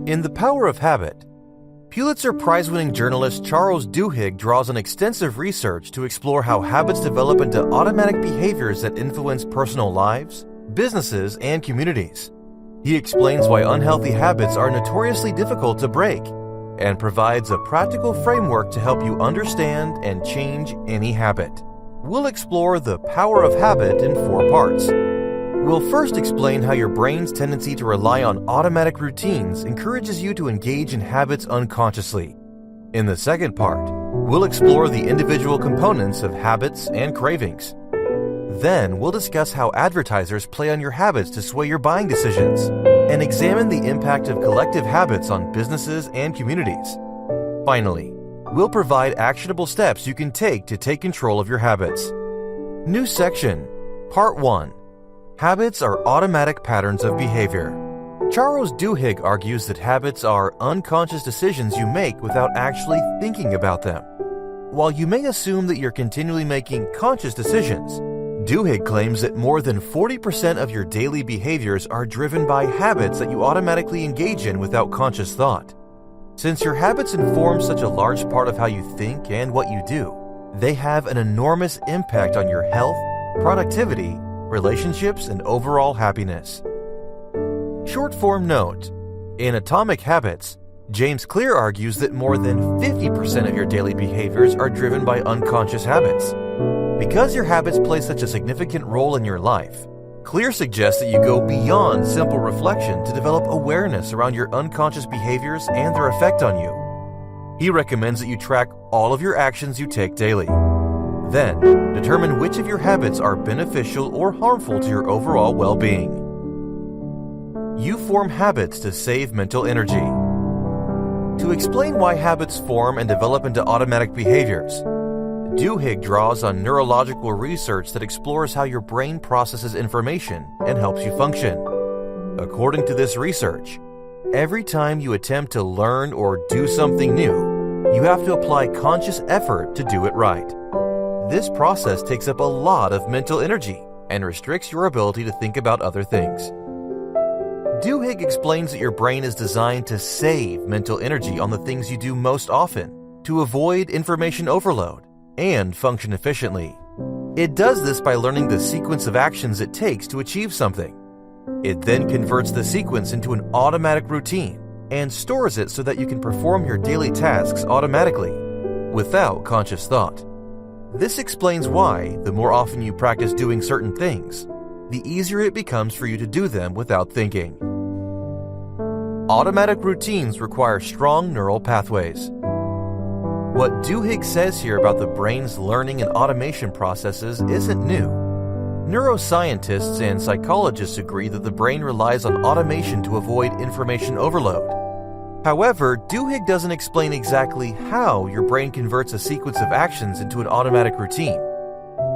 In The Power of Habit, Pulitzer Prize-winning journalist Charles Duhigg draws on extensive research to explore how habits develop into automatic behaviors that influence personal lives, businesses, and communities. He explains why unhealthy habits are notoriously difficult to break and provides a practical framework to help you understand and change any habit. We'll explore the power of habit in 4 parts. We'll first explain how your brain's tendency to rely on automatic routines encourages you to engage in habits unconsciously. In the second part, we'll explore the individual components of habits and cravings. Then we'll discuss how advertisers play on your habits to sway your buying decisions and examine the impact of collective habits on businesses and communities. Finally, we'll provide actionable steps you can take to take control of your habits. New section, Part 1. Habits are automatic patterns of behavior. Charles Duhigg argues that habits are unconscious decisions you make without actually thinking about them. While you may assume that you're continually making conscious decisions, Duhigg claims that more than 40% of your daily behaviors are driven by habits that you automatically engage in without conscious thought. Since your habits inform such a large part of how you think and what you do, they have an enormous impact on your health, productivity, relationships, and overall happiness. Short form note: in Atomic Habits, James Clear argues that more than 50% of your daily behaviors are driven by unconscious habits. Because your habits play such a significant role in your life, Clear suggests that you go beyond simple reflection to develop awareness around your unconscious behaviors and their effect on you. He recommends that you track all of your actions you take daily. Then, determine which of your habits are beneficial or harmful to your overall well-being. You form habits to save mental energy. To explain why habits form and develop into automatic behaviors, Duhigg draws on neurological research that explores how your brain processes information and helps you function. According to this research, every time you attempt to learn or do something new, you have to apply conscious effort to do it right. This process takes up a lot of mental energy and restricts your ability to think about other things. Duhigg explains that your brain is designed to save mental energy on the things you do most often, to avoid information overload, and function efficiently. It does this by learning the sequence of actions it takes to achieve something. It then converts the sequence into an automatic routine and stores it so that you can perform your daily tasks automatically, without conscious thought. This explains why, the more often you practice doing certain things, the easier it becomes for you to do them without thinking. Automatic routines require strong neural pathways. What Duhigg says here about the brain's learning and automation processes isn't new. Neuroscientists and psychologists agree that the brain relies on automation to avoid information overload. However, Duhigg doesn't explain exactly how your brain converts a sequence of actions into an automatic routine.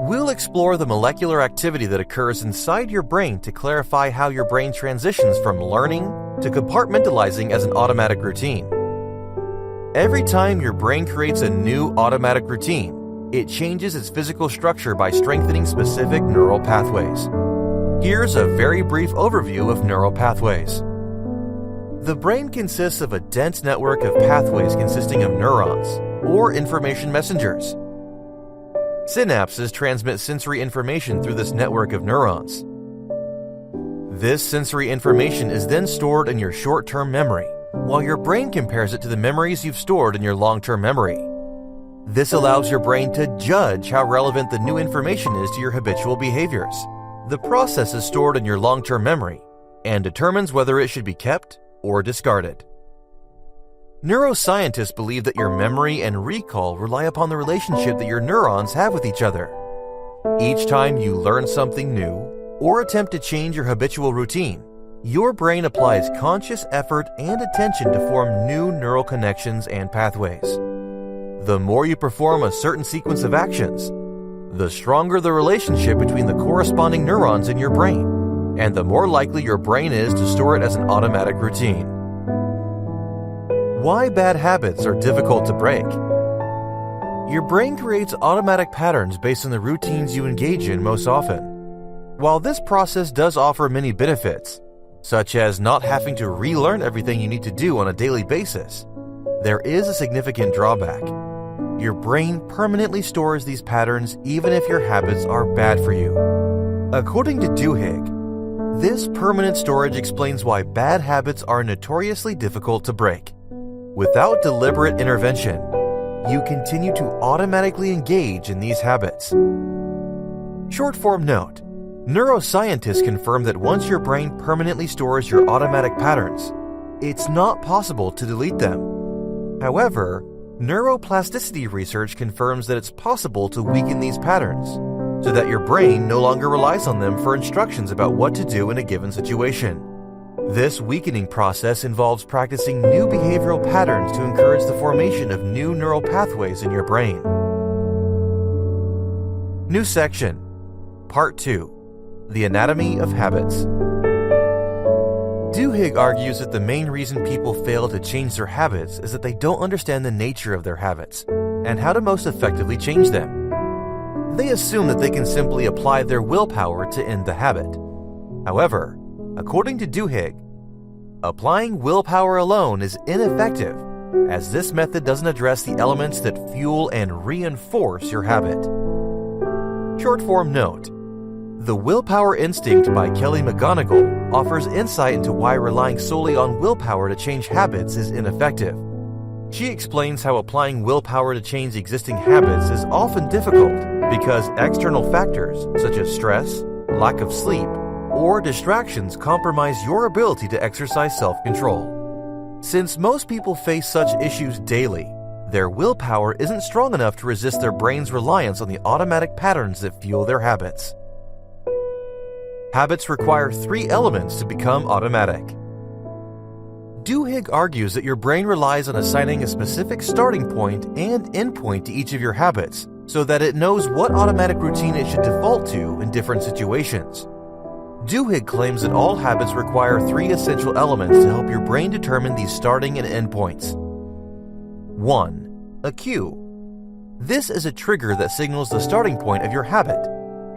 We'll explore the molecular activity that occurs inside your brain to clarify how your brain transitions from learning to compartmentalizing as an automatic routine. Every time your brain creates a new automatic routine, it changes its physical structure by strengthening specific neural pathways. Here's a very brief overview of neural pathways. The brain consists of a dense network of pathways consisting of neurons, or information messengers. Synapses transmit sensory information through this network of neurons. This sensory information is then stored in your short-term memory, while your brain compares it to the memories you've stored in your long-term memory. This allows your brain to judge how relevant the new information is to your habitual behaviors. The process is stored in your long-term memory and determines whether it should be kept or discarded. Neuroscientists believe that your memory and recall rely upon the relationship that your neurons have with each other. Each time you learn something new or attempt to change your habitual routine, your brain applies conscious effort and attention to form new neural connections and pathways. The more you perform a certain sequence of actions, the stronger the relationship between the corresponding neurons in your brain, and the more likely your brain is to store it as an automatic routine. Why bad habits are difficult to break. Your brain creates automatic patterns based on the routines you engage in most often. While this process does offer many benefits, such as not having to relearn everything you need to do on a daily basis, there is a significant drawback. Your brain permanently stores these patterns even if your habits are bad for you. According to Duhigg, this permanent storage explains why bad habits are notoriously difficult to break. Without deliberate intervention, you continue to automatically engage in these habits. Short-form note: neuroscientists confirm that once your brain permanently stores your automatic patterns, it's not possible to delete them. However, neuroplasticity research confirms that it's possible to weaken these patterns so that your brain no longer relies on them for instructions about what to do in a given situation. This weakening process involves practicing new behavioral patterns to encourage the formation of new neural pathways in your brain. New section, Part 2, The Anatomy of Habits. Duhigg argues that the main reason people fail to change their habits is that they don't understand the nature of their habits and how to most effectively change them. They assume that they can simply apply their willpower to end the habit. However, according to Duhigg, applying willpower alone is ineffective, as this method doesn't address the elements that fuel and reinforce your habit. Short-form note: The Willpower Instinct by Kelly McGonigal offers insight into why relying solely on willpower to change habits is ineffective. She explains how applying willpower to change existing habits is often difficult because external factors such as stress, lack of sleep, or distractions compromise your ability to exercise self-control. Since most people face such issues daily, their willpower isn't strong enough to resist their brain's reliance on the automatic patterns that fuel their habits. Habits require 3 elements to become automatic. Duhigg argues that your brain relies on assigning a specific starting point and end point to each of your habits so that it knows what automatic routine it should default to in different situations. Duhigg claims that all habits require 3 essential elements to help your brain determine these starting and end points. 1. A cue. This is a trigger that signals the starting point of your habit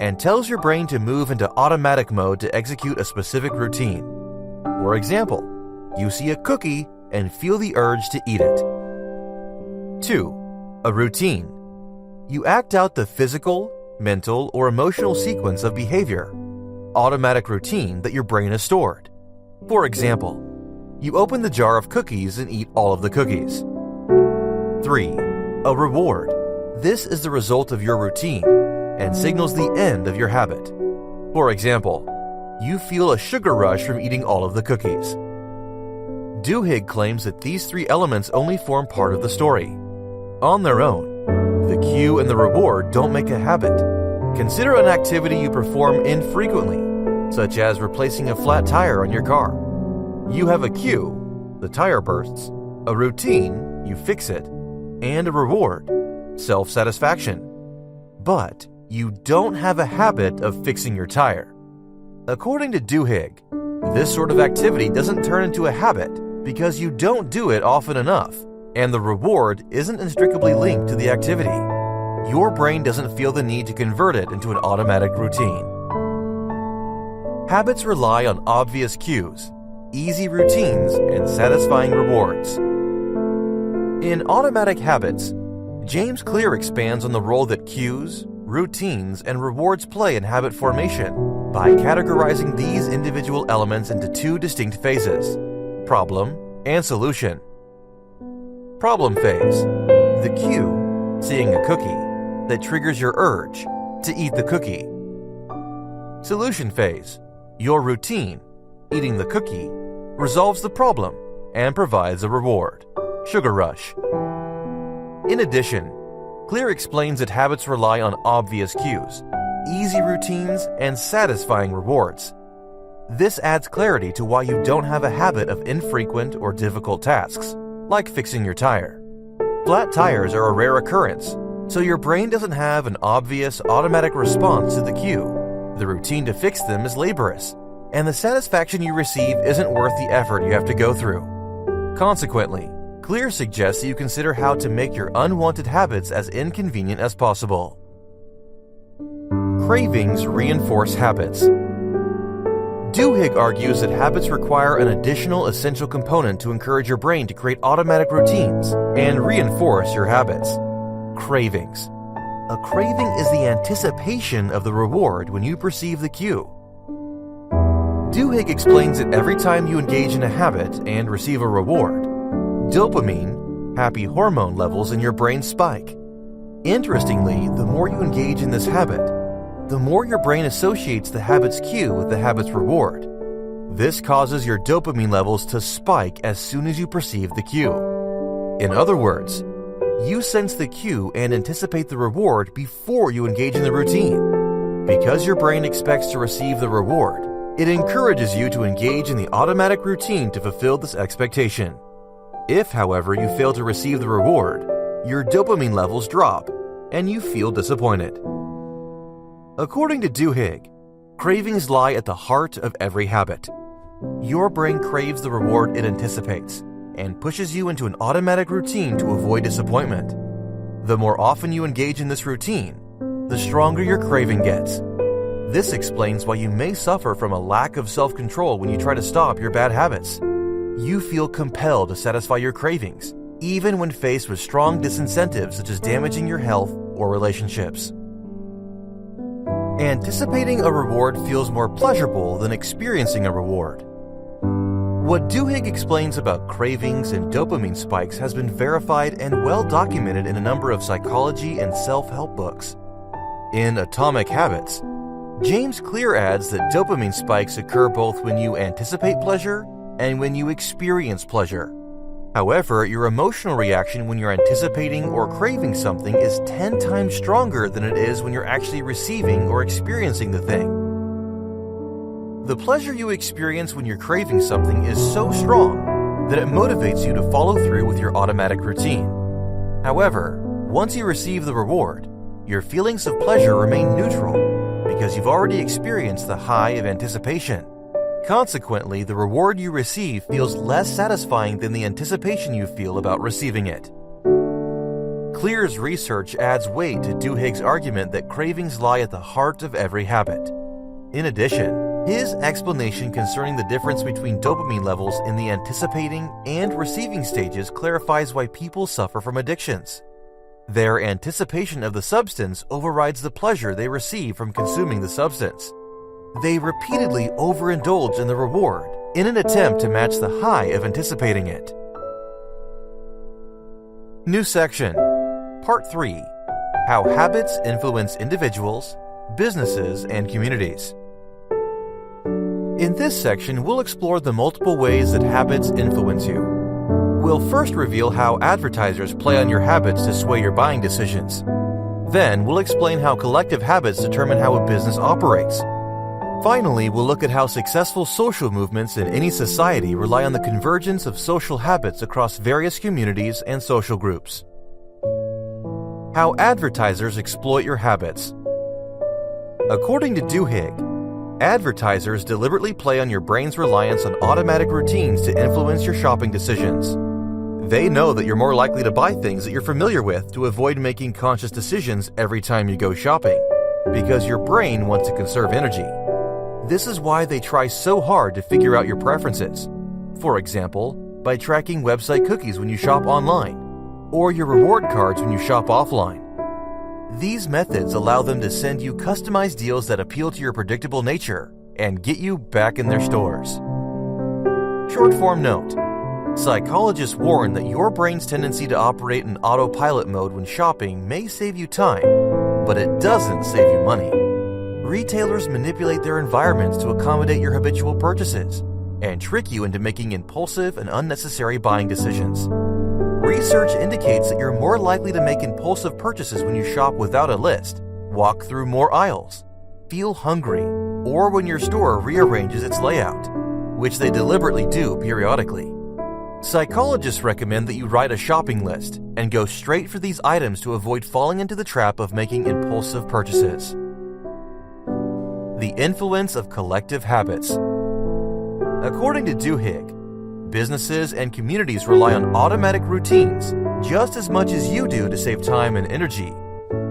and tells your brain to move into automatic mode to execute a specific routine. For example, you see a cookie and feel the urge to eat it. 2. A routine. You act out the physical, mental, or emotional sequence of behavior, automatic routine that your brain has stored. For example, you open the jar of cookies and eat all of the cookies. 3. A reward. This is the result of your routine and signals the end of your habit. For example, you feel a sugar rush from eating all of the cookies. Duhigg claims that these 3 elements only form part of the story. On their own, the cue and the reward don't make a habit. Consider an activity you perform infrequently, such as replacing a flat tire on your car. You have a cue, the tire bursts, a routine, you fix it, and a reward, self-satisfaction. But you don't have a habit of fixing your tire. According to Duhigg, this sort of activity doesn't turn into a habit because you don't do it often enough, and the reward isn't inextricably linked to the activity. Your brain doesn't feel the need to convert it into an automatic routine. Habits rely on obvious cues, easy routines, and satisfying rewards. In Automatic Habits, James Clear expands on the role that cues, routines, and rewards play in habit formation by categorizing these individual elements into 2 distinct phases: problem and solution. Problem phase: the cue, seeing a cookie, that triggers your urge to eat the cookie. Solution phase: your routine, eating the cookie, resolves the problem and provides a reward, sugar rush. In addition, Clear explains that habits rely on obvious cues, easy routines, and satisfying rewards. This adds clarity to why you don't have a habit of infrequent or difficult tasks, like fixing your tire. Flat tires are a rare occurrence, so your brain doesn't have an obvious automatic response to the cue. The routine to fix them is laborious, and the satisfaction you receive isn't worth the effort you have to go through. Consequently, Clear suggests that you consider how to make your unwanted habits as inconvenient as possible. Cravings reinforce habits. Duhigg argues that habits require an additional essential component to encourage your brain to create automatic routines and reinforce your habits: cravings. A craving is the anticipation of the reward when you perceive the cue. Duhigg explains that every time you engage in a habit and receive a reward, dopamine, happy hormone levels in your brain spike. Interestingly, the more you engage in this habit, the more your brain associates the habit's cue with the habit's reward. This causes your dopamine levels to spike as soon as you perceive the cue. In other words, you sense the cue and anticipate the reward before you engage in the routine. Because your brain expects to receive the reward, it encourages you to engage in the automatic routine to fulfill this expectation. If, however, you fail to receive the reward, your dopamine levels drop and you feel disappointed. According to Duhigg, cravings lie at the heart of every habit. Your brain craves the reward it anticipates and pushes you into an automatic routine to avoid disappointment. The more often you engage in this routine, the stronger your craving gets. This explains why you may suffer from a lack of self-control when you try to stop your bad habits. You feel compelled to satisfy your cravings, even when faced with strong disincentives such as damaging your health or relationships. Anticipating a reward feels more pleasurable than experiencing a reward. What Duhigg explains about cravings and dopamine spikes has been verified and well documented in a number of psychology and self-help books. In Atomic Habits, James Clear adds that dopamine spikes occur both when you anticipate pleasure and when you experience pleasure. However, your emotional reaction when you're anticipating or craving something is 10 times stronger than it is when you're actually receiving or experiencing the thing. The pleasure you experience when you're craving something is so strong that it motivates you to follow through with your automatic routine. However, once you receive the reward, your feelings of pleasure remain neutral because you've already experienced the high of anticipation. Consequently, the reward you receive feels less satisfying than the anticipation you feel about receiving it. Clear's research adds weight to Duhigg's argument that cravings lie at the heart of every habit. In addition, his explanation concerning the difference between dopamine levels in the anticipating and receiving stages clarifies why people suffer from addictions. Their anticipation of the substance overrides the pleasure they receive from consuming the substance. They repeatedly overindulge in the reward in an attempt to match the high of anticipating it. New section, Part 3, How Habits Influence Individuals, Businesses, and Communities. In this section, we'll explore the multiple ways that habits influence you. We'll first reveal how advertisers play on your habits to sway your buying decisions. Then, we'll explain how collective habits determine how a business operates. Finally, we'll look at how successful social movements in any society rely on the convergence of social habits across various communities and social groups. How advertisers exploit your habits. According to Duhigg, advertisers deliberately play on your brain's reliance on automatic routines to influence your shopping decisions. They know that you're more likely to buy things that you're familiar with to avoid making conscious decisions every time you go shopping, because your brain wants to conserve energy. This is why they try so hard to figure out your preferences. For example, by tracking website cookies when you shop online, or your reward cards when you shop offline. These methods allow them to send you customized deals that appeal to your predictable nature and get you back in their stores. Short form note: psychologists warn that your brain's tendency to operate in autopilot mode when shopping may save you time, but it doesn't save you money. Retailers manipulate their environments to accommodate your habitual purchases and trick you into making impulsive and unnecessary buying decisions. Research indicates that you're more likely to make impulsive purchases when you shop without a list, walk through more aisles, feel hungry, or when your store rearranges its layout, which they deliberately do periodically. Psychologists recommend that you write a shopping list and go straight for these items to avoid falling into the trap of making impulsive purchases. The influence of collective habits. According to Duhigg, businesses and communities rely on automatic routines just as much as you do to save time and energy.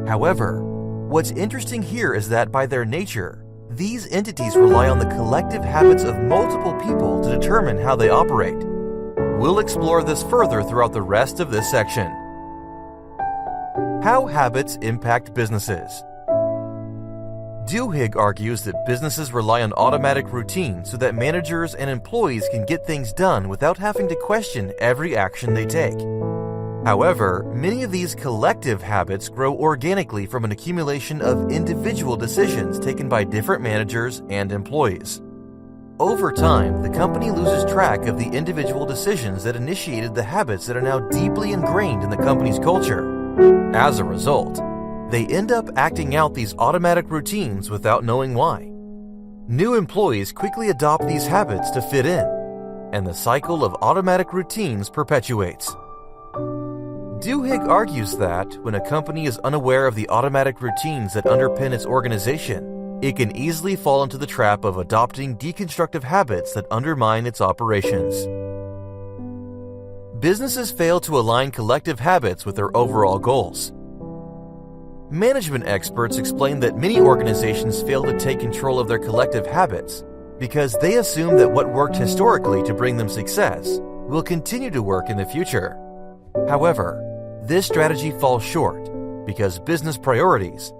However, what's interesting here is that by their nature, These entities rely on the collective habits of multiple people to determine how they operate. We'll explore this further throughout the rest of this section. How habits impact businesses. Duhigg argues that businesses rely on automatic routines so that managers and employees can get things done without having to question every action they take. However, many of these collective habits grow organically from an accumulation of individual decisions taken by different managers and employees. Over time, the company loses track of the individual decisions that initiated the habits that are now deeply ingrained in the company's culture. As a result, they end up acting out these automatic routines without knowing why. New employees quickly adopt these habits to fit in, and the cycle of automatic routines perpetuates. Duhigg argues that when a company is unaware of the automatic routines that underpin its organization, it can easily fall into the trap of adopting deconstructive habits that undermine its operations. Businesses fail to align collective habits with their overall goals. Management experts explain that many organizations fail to take control of their collective habits because they assume that what worked historically to bring them success will continue to work in the future. However, this strategy falls short because business priorities,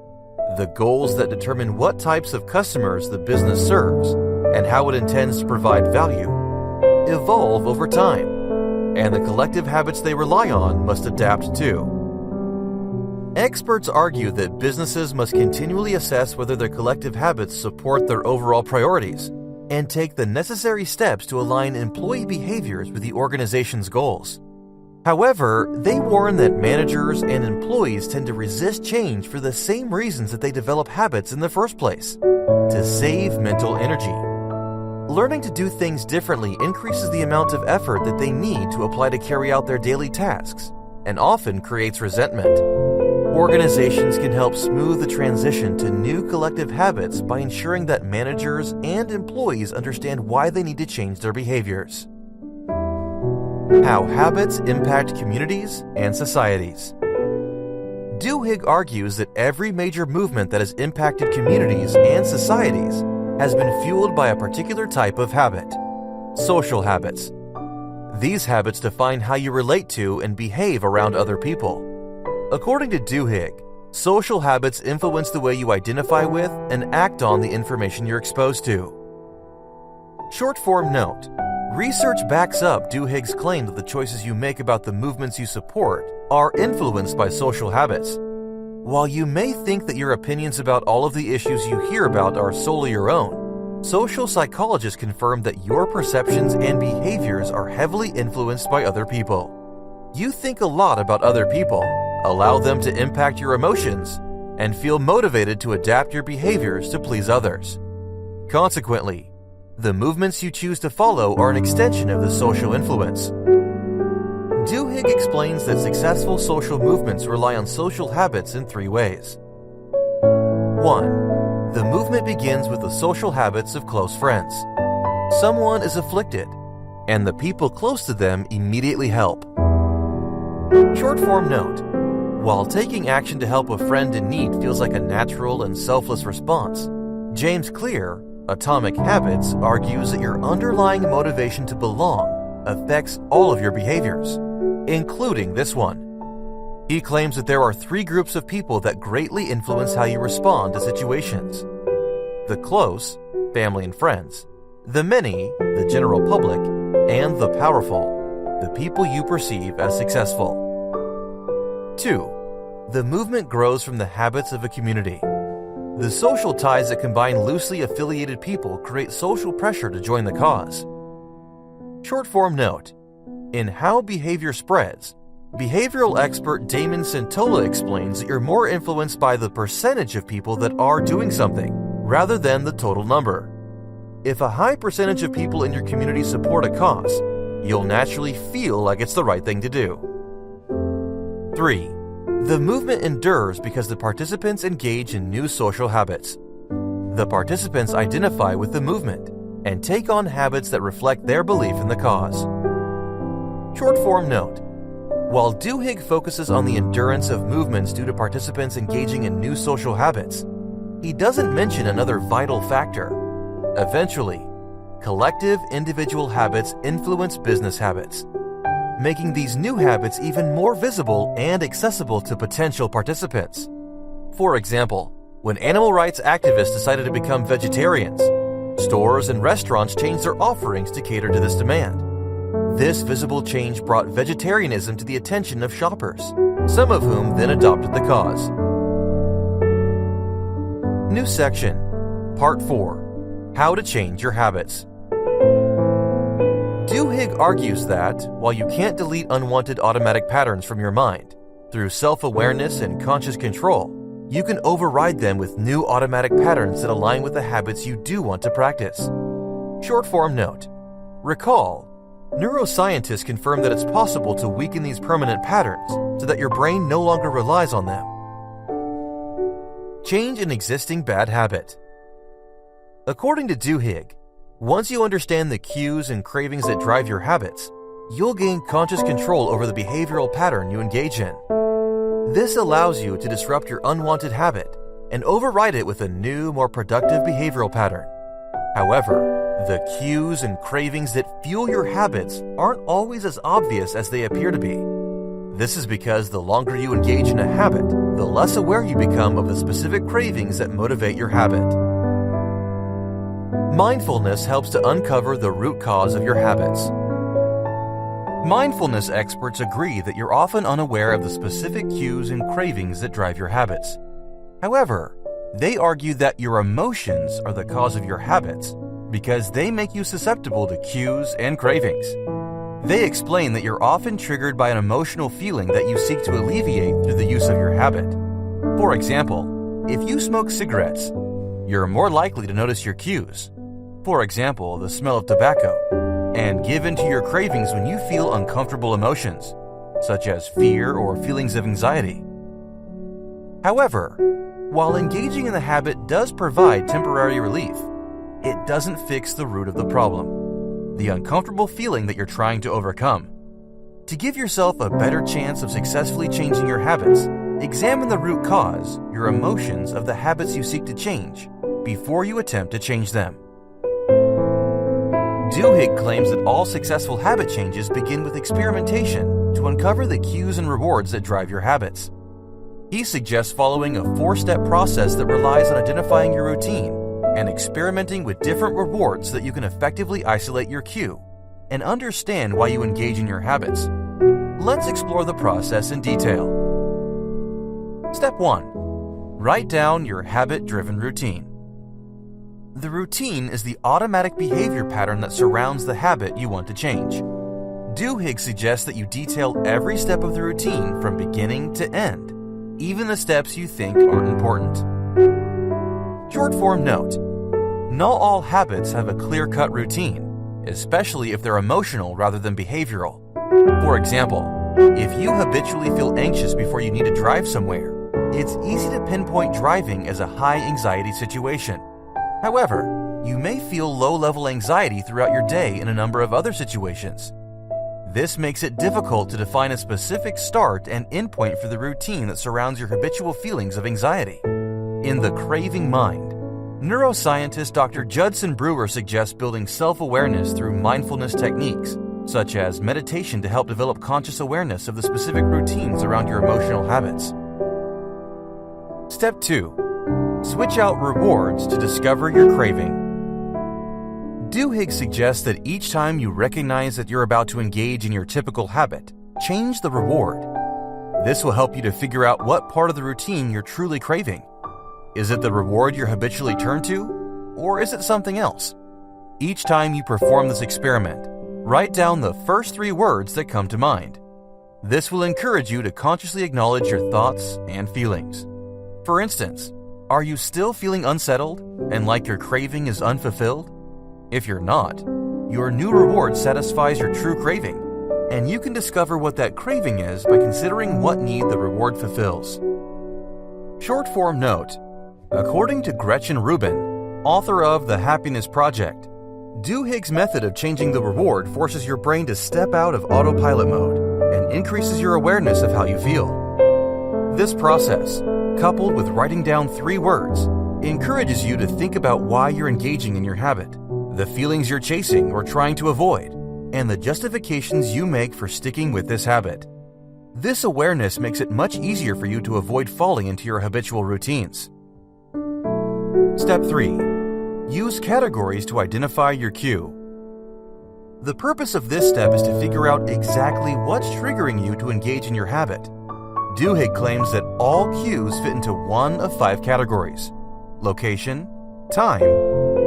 the goals that determine what types of customers the business serves and how it intends to provide value, evolve over time, and the collective habits they rely on must adapt too. Experts argue that businesses must continually assess whether their collective habits support their overall priorities and take the necessary steps to align employee behaviors with the organization's goals. However, they warn that managers and employees tend to resist change for the same reasons that they develop habits in the first place: to save mental energy. Learning to do things differently increases the amount of effort that they need to apply to carry out their daily tasks, and often creates resentment. Organizations can help smooth the transition to new collective habits by ensuring that managers and employees understand why they need to change their behaviors. How habits impact communities and societies. Duhigg argues that every major movement that has impacted communities and societies has been fueled by a particular type of habit: social habits. These habits define how you relate to and behave around other people. According to Duhigg, social habits influence the way you identify with and act on the information you're exposed to. Short-form note: research backs up Duhigg's claim that the choices you make about the movements you support are influenced by social habits. While you may think that your opinions about all of the issues you hear about are solely your own, social psychologists confirm that your perceptions and behaviors are heavily influenced by other people. You think a lot about other people, allow them to impact your emotions, and feel motivated to adapt your behaviors to please others. Consequently, the movements you choose to follow are an extension of the social influence. Duhigg explains that successful social movements rely on social habits in 3 ways. 1. The movement begins with the social habits of close friends. Someone is afflicted, and the people close to them immediately help. Short-form note: while taking action to help a friend in need feels like a natural and selfless response, James Clear, Atomic Habits, argues that your underlying motivation to belong affects all of your behaviors, including this one. He claims that there are 3 groups of people that greatly influence how you respond to situations: the close, family and friends; the many, the general public; and the powerful, the people you perceive as successful. 2. The movement grows from the habits of a community. The social ties that combine loosely affiliated people create social pressure to join the cause. Short-form note: in How Behavior Spreads, behavioral expert Damon Centola explains that you're more influenced by the percentage of people that are doing something, rather than the total number. If a high percentage of people in your community support a cause, you'll naturally feel like it's the right thing to do. 3. The movement endures because the participants engage in new social habits. The participants identify with the movement and take on habits that reflect their belief in the cause. Short-form note: while Duhigg focuses on the endurance of movements due to participants engaging in new social habits, he doesn't mention another vital factor. Eventually, collective individual habits influence business habits, making these new habits even more visible and accessible to potential participants. For example, when animal rights activists decided to become vegetarians, stores and restaurants changed their offerings to cater to this demand. This visible change brought vegetarianism to the attention of shoppers, some of whom then adopted the cause. New section, Part 4, How to Change Your Habits. Duhigg argues that, while you can't delete unwanted automatic patterns from your mind, through self-awareness and conscious control, you can override them with new automatic patterns that align with the habits you do want to practice. Short form note. Recall, neuroscientists confirm that it's possible to weaken these permanent patterns so that your brain no longer relies on them. Change an existing bad habit. According to Duhigg, once you understand the cues and cravings that drive your habits, you'll gain conscious control over the behavioral pattern you engage in. This allows you to disrupt your unwanted habit and override it with a new, more productive behavioral pattern. However, the cues and cravings that fuel your habits aren't always as obvious as they appear to be. This is because the longer you engage in a habit, the less aware you become of the specific cravings that motivate your habit. Mindfulness helps to uncover the root cause of your habits. Mindfulness experts agree that you're often unaware of the specific cues and cravings that drive your habits. However, they argue that your emotions are the cause of your habits because they make you susceptible to cues and cravings. They explain that you're often triggered by an emotional feeling that you seek to alleviate through the use of your habit. For example, if you smoke cigarettes, you're more likely to notice your cues. For example, the smell of tobacco, and give in to your cravings when you feel uncomfortable emotions, such as fear or feelings of anxiety. However, while engaging in the habit does provide temporary relief, it doesn't fix the root of the problem, the uncomfortable feeling that you're trying to overcome. To give yourself a better chance of successfully changing your habits, examine the root cause, your emotions of the habits you seek to change, before you attempt to change them. Duhigg claims that all successful habit changes begin with experimentation to uncover the cues and rewards that drive your habits. He suggests following a 4-step process that relies on identifying your routine and experimenting with different rewards so that you can effectively isolate your cue and understand why you engage in your habits. Let's explore the process in detail. Step 1. Write down your habit-driven routine. The routine is the automatic behavior pattern that surrounds the habit you want to change. Duhigg suggests that you detail every step of the routine from beginning to end, even the steps you think aren't important. Short form note. Not all habits have a clear-cut routine, especially if they're emotional rather than behavioral. For example, if you habitually feel anxious before you need to drive somewhere, it's easy to pinpoint driving as a high-anxiety situation. However, you may feel low-level anxiety throughout your day in a number of other situations. This makes it difficult to define a specific start and end point for the routine that surrounds your habitual feelings of anxiety. In The Craving Mind, neuroscientist Dr. Judson Brewer suggests building self-awareness through mindfulness techniques, such as meditation to help develop conscious awareness of the specific routines around your emotional habits. Step 2. Switch out rewards to discover your craving. Duhigg suggests that each time you recognize that you're about to engage in your typical habit, change the reward. This will help you to figure out what part of the routine you're truly craving. Is it the reward you're habitually turn to, or is it something else? Each time you perform this experiment, write down the first 3 words that come to mind. This will encourage you to consciously acknowledge your thoughts and feelings. For instance, are you still feeling unsettled and like your craving is unfulfilled? If you're not, your new reward satisfies your true craving, and you can discover what that craving is by considering what need the reward fulfills. Short form note. According to Gretchen Rubin, author of The Happiness Project, Duhigg's method of changing the reward forces your brain to step out of autopilot mode and increases your awareness of how you feel. This process, coupled with writing down 3 words, encourages you to think about why you're engaging in your habit, the feelings you're chasing or trying to avoid, and the justifications you make for sticking with this habit. This awareness makes it much easier for you to avoid falling into your habitual routines. Step 3. Use categories to identify your cue. The purpose of this step is to figure out exactly what's triggering you to engage in your habit. Duhigg claims that all cues fit into one of 5 categories: location, time,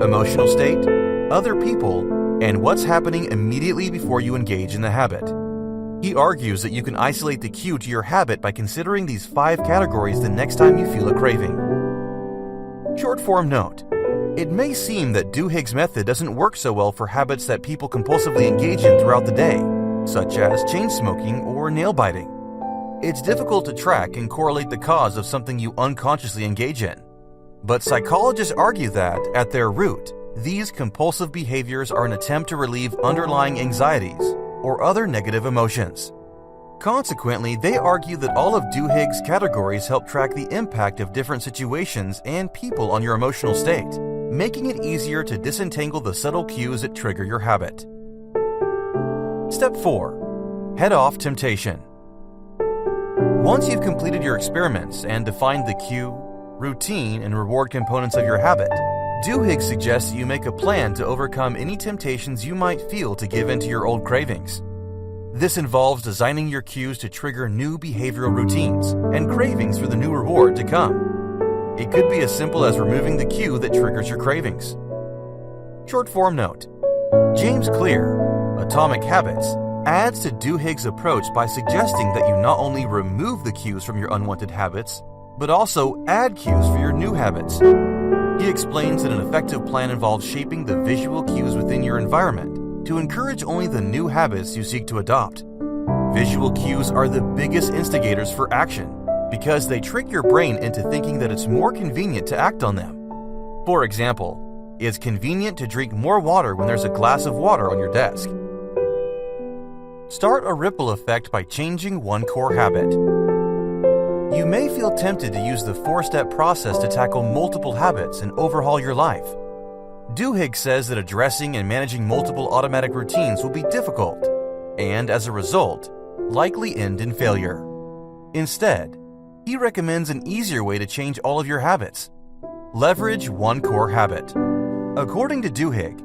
emotional state, other people, and what's happening immediately before you engage in the habit. He argues that you can isolate the cue to your habit by considering these 5 categories the next time you feel a craving. Short form note: it may seem that Duhigg's method doesn't work so well for habits that people compulsively engage in throughout the day, such as chain smoking or nail biting. It's difficult to track and correlate the cause of something you unconsciously engage in. But psychologists argue that, at their root, these compulsive behaviors are an attempt to relieve underlying anxieties or other negative emotions. Consequently, they argue that all of Duhigg's categories help track the impact of different situations and people on your emotional state, making it easier to disentangle the subtle cues that trigger your habit. Step 4. Head off temptation. Once you've completed your experiments and defined the cue, routine, and reward components of your habit, Duhigg suggests that you make a plan to overcome any temptations you might feel to give in to your old cravings. This involves designing your cues to trigger new behavioral routines and cravings for the new reward to come. It could be as simple as removing the cue that triggers your cravings. Short form note: James Clear, Atomic Habits, adds to Duhigg's approach by suggesting that you not only remove the cues from your unwanted habits, but also add cues for your new habits. He explains that an effective plan involves shaping the visual cues within your environment to encourage only the new habits you seek to adopt. Visual cues are the biggest instigators for action because they trick your brain into thinking that it's more convenient to act on them. For example, it's convenient to drink more water when there's a glass of water on your desk. Start a ripple effect by changing one core habit. You may feel tempted to use the 4-step process to tackle multiple habits and overhaul your life. Duhigg says that addressing and managing multiple automatic routines will be difficult and, as a result, likely end in failure. Instead, he recommends an easier way to change all of your habits. Leverage one core habit. According to Duhigg,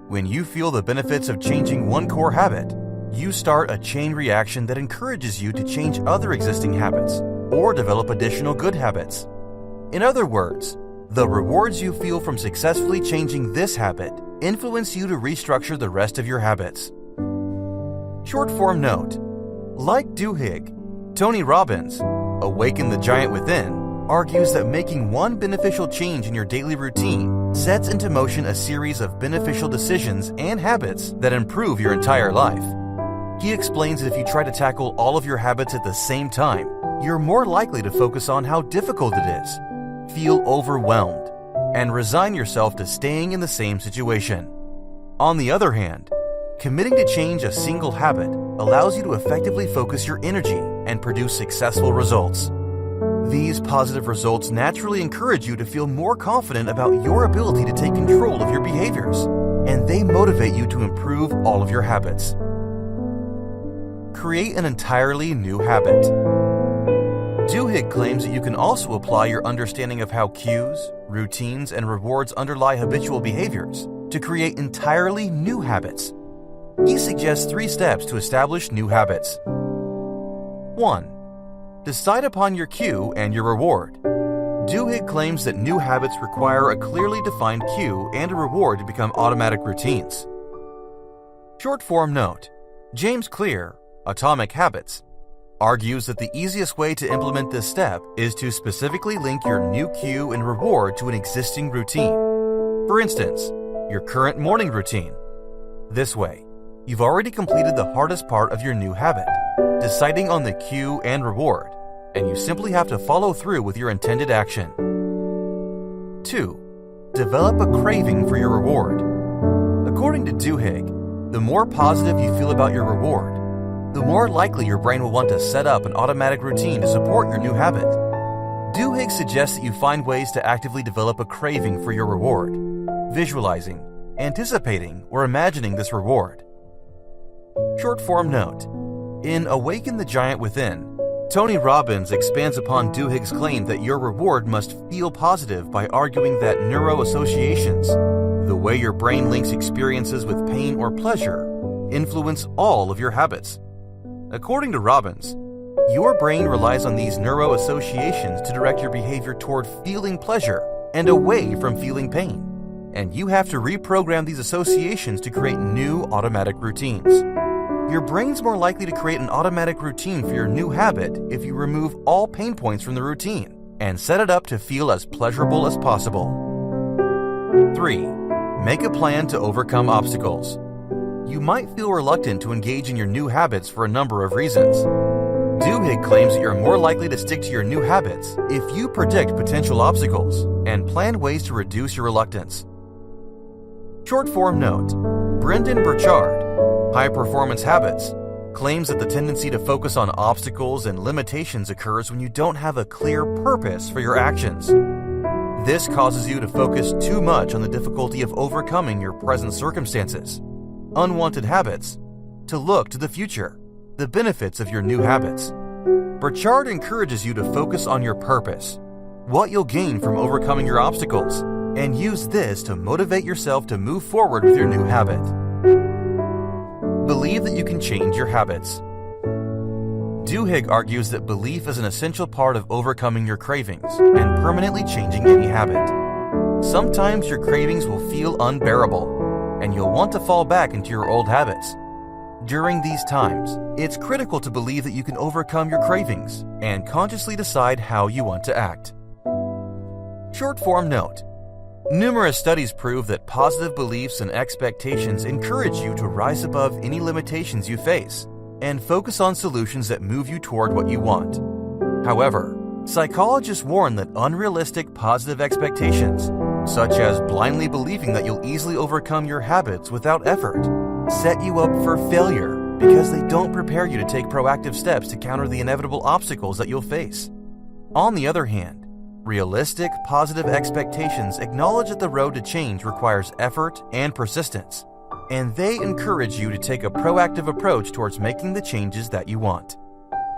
when you feel the benefits of changing one core habit, you start a chain reaction that encourages you to change other existing habits or develop additional good habits. In other words, the rewards you feel from successfully changing this habit influence you to restructure the rest of your habits. Short form note: like Duhigg, Tony Robbins, Awaken the Giant Within, argues that making one beneficial change in your daily routine sets into motion a series of beneficial decisions and habits that improve your entire life. He explains that if you try to tackle all of your habits at the same time, you're more likely to focus on how difficult it is, feel overwhelmed, and resign yourself to staying in the same situation. On the other hand, committing to change a single habit allows you to effectively focus your energy and produce successful results. These positive results naturally encourage you to feel more confident about your ability to take control of your behaviors, and they motivate you to improve all of your habits. Create an entirely new habit. Duhigg claims that you can also apply your understanding of how cues, routines, and rewards underlie habitual behaviors to create entirely new habits. He suggests 3 steps to establish new habits. 1. Decide upon your cue and your reward. Duhigg claims that new habits require a clearly defined cue and a reward to become automatic routines. Short form note: James Clear, Atomic Habits, argues that the easiest way to implement this step is to specifically link your new cue and reward to an existing routine. For instance, your current morning routine. This way, you've already completed the hardest part of your new habit, deciding on the cue and reward, and you simply have to follow through with your intended action. 2. Develop a craving for your reward. According to Duhigg, the more positive you feel about your reward, the more likely your brain will want to set up an automatic routine to support your new habit. Duhigg suggests that you find ways to actively develop a craving for your reward, visualizing, anticipating, or imagining this reward. Short form note: in Awaken the Giant Within, Tony Robbins expands upon Duhigg's claim that your reward must feel positive by arguing that neuroassociations, the way your brain links experiences with pain or pleasure, influence all of your habits. According to Robbins, your brain relies on these neuroassociations to direct your behavior toward feeling pleasure and away from feeling pain, and you have to reprogram these associations to create new automatic routines. Your brain's more likely to create an automatic routine for your new habit if you remove all pain points from the routine and set it up to feel as pleasurable as possible. 3. Make a plan to overcome obstacles. You might feel reluctant to engage in your new habits for a number of reasons. Duhigg claims that you're more likely to stick to your new habits if you predict potential obstacles and plan ways to reduce your reluctance. Short form note: Brendan Burchard, High Performance Habits, claims that the tendency to focus on obstacles and limitations occurs when you don't have a clear purpose for your actions. This causes you to focus too much on the difficulty of overcoming your present circumstances, unwanted habits, to look to the future, the benefits of your new habits. Burchard encourages you to focus on your purpose, what you'll gain from overcoming your obstacles, and use this to motivate yourself to move forward with your new habit. Believe that you can change your habits. Duhigg argues that belief is an essential part of overcoming your cravings and permanently changing any habit. Sometimes your cravings will feel unbearable, and you'll want to fall back into your old habits. During these times, it's critical to believe that you can overcome your cravings and consciously decide how you want to act. Short form note: numerous studies prove that positive beliefs and expectations encourage you to rise above any limitations you face and focus on solutions that move you toward what you want. However, psychologists warn that unrealistic positive expectations, such as blindly believing that you'll easily overcome your habits without effort, set you up for failure because they don't prepare you to take proactive steps to counter the inevitable obstacles that you'll face. On the other hand, realistic, positive expectations acknowledge that the road to change requires effort and persistence, and they encourage you to take a proactive approach towards making the changes that you want.